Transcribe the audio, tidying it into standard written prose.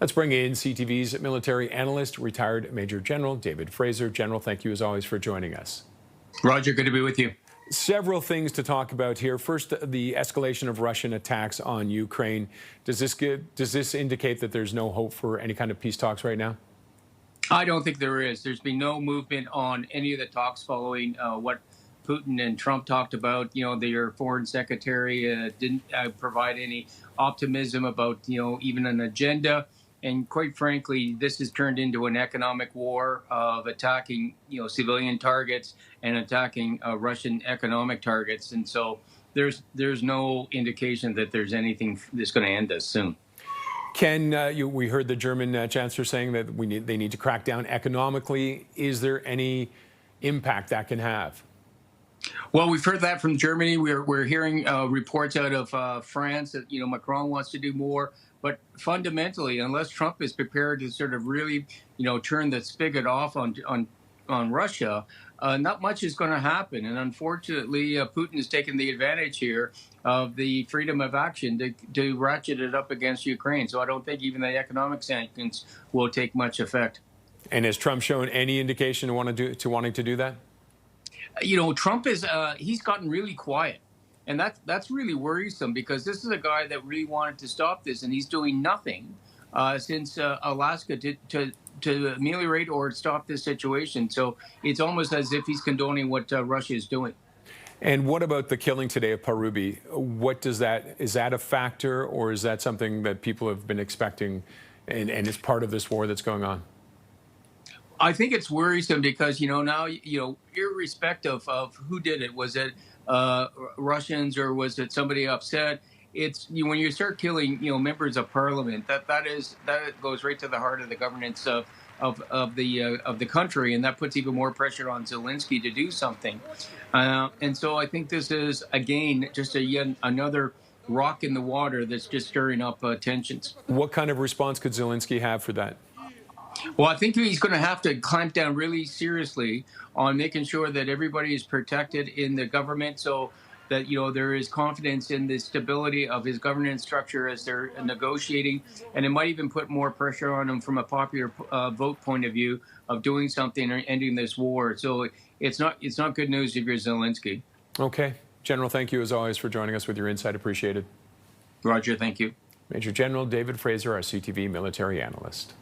Let's bring in CTV's military analyst, retired Major General David Fraser. General, thank you as always for joining us. Roger, good to be with you. Several things to talk about here. First, the escalation of Russian attacks on Ukraine. Does this indicate that there's no hope for any kind of peace talks right now? I don't think there is. There's been no movement on any of the talks following what Putin and Trump talked about. Their foreign secretary didn't provide any optimism about, even an agenda. And quite frankly, this has turned into an economic war of attacking, civilian targets and attacking Russian economic targets. And so there's no indication that there's anything that's going to end this soon. We heard the German chancellor saying that they need to crack down economically. Is there any impact that can have? Well, we've heard that from Germany. We're hearing reports out of France that Macron wants to do more. But fundamentally, unless Trump is prepared to sort of really turn the spigot off on Russia, not much is going to happen. And unfortunately, Putin has taken the advantage here of the freedom of action to ratchet it up against Ukraine. So I don't think even the economic sanctions will take much effect. And has Trump shown any indication to wanting to do that? Trump is he's gotten really quiet. And that's really worrisome, because this is a guy that really wanted to stop this, and he's doing nothing since Alaska to ameliorate or stop this situation. So it's almost as if he's condoning what Russia is doing. And what about the killing today of Parubiy? Is that a factor, or is that something that people have been expecting and is part of this war that's going on? I think it's worrisome because, now, irrespective of who did it, was it Russians or was it somebody upset? It's when you start killing, members of parliament, that goes right to the heart of the governance of the country, and that puts even more pressure on Zelenskyy to do something. And so I think this is, again, just yet another rock in the water that's just stirring up tensions. What kind of response could Zelenskyy have for that? Well, I think he's going to have to clamp down really seriously on making sure that everybody is protected in the government, so that there is confidence in the stability of his governance structure as they're negotiating. And it might even put more pressure on him from a popular vote point of view of doing something or ending this war. So it's not good news if you're Zelenskyy. Okay. General, thank you as always for joining us with your insight. Appreciate it. Roger, thank you. Major General David Fraser, our CTV military analyst.